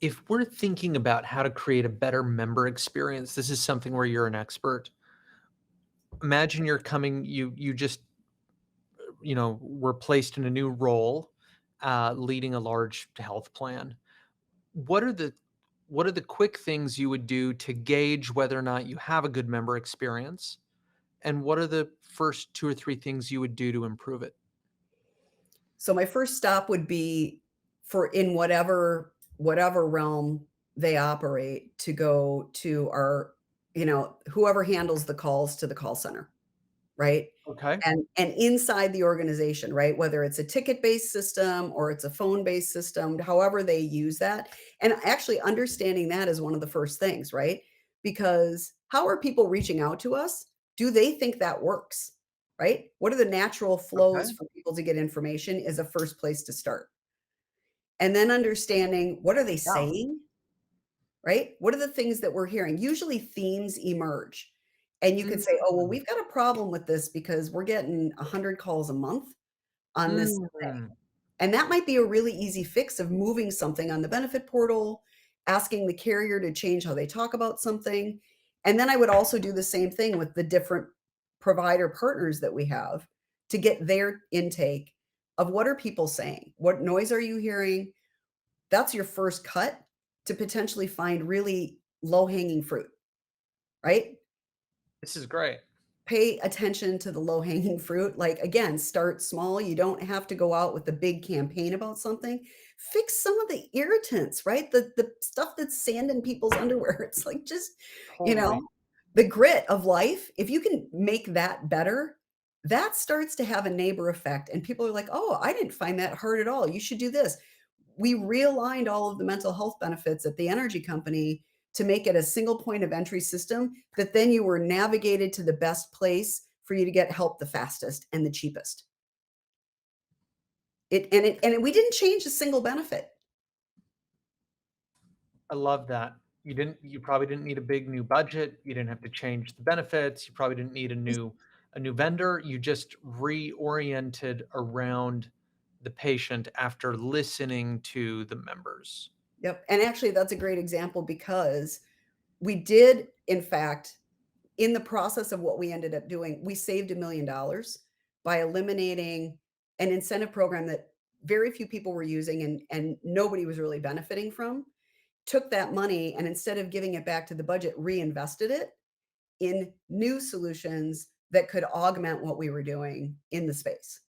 If we're thinking about how to create a better member experience, this is something where you're an expert. Imagine you're coming, you just, were placed in a new role, leading a large health plan. What are the what are the quick things you would do to gauge whether or not you have a good member experience? And what are the first 2 or 3 things you would do to improve it? So my first stop would be for in whatever realm they operate to go to our, whoever handles the calls to the call center, right? Okay. And inside the organization, right? Whether it's a ticket-based system or it's a phone-based system, however they use that. And actually understanding that is one of the first things, right? Because how are people reaching out to us? Do they think that works? Right? What are the natural Okay. flows for people to get information is a first place to start. And then understanding what are they Yeah. saying, right? What are the things that we're hearing? Usually themes emerge. And you could say, "Oh, well, Mm. we've got a problem with this because we're getting 100 calls a month on this thing." Mm. And that might be a really easy fix of moving something on the benefit portal, asking the carrier to change how they talk about something. And then I would also do the same thing with the different provider partners that we have to get their intake of what are people saying? What noise are you hearing? That's your first cut to potentially find really low-hanging fruit, right? This is great. Pay attention to the low-hanging fruit. Like, again, start small. You don't have to go out with a big campaign about something. Fix some of the irritants, right? The stuff that's sand in people's underwear. It's like just, you Totally. know, the grit of life. If you can make that better, that starts to have a neighbor effect. And people are like, oh, I didn't find that hard at all. You should do this. We realigned all of the mental health benefits at the energy company to make it a single point of entry system that then you were navigated to the best place for you to get help the fastest and the cheapest. We didn't change a single benefit. I love that. You probably didn't need a big new budget, you didn't have to change the benefits, you probably didn't need a new vendor, you just reoriented around the patient after listening to the members. Yep, and actually that's a great example because we did, in fact, in the process of what we ended up doing, we saved $1,000,000 by eliminating an incentive program that very few people were using and nobody was really benefiting from. Took that money and instead of giving it back to the budget, reinvested it in new solutions that could augment what we were doing in the space.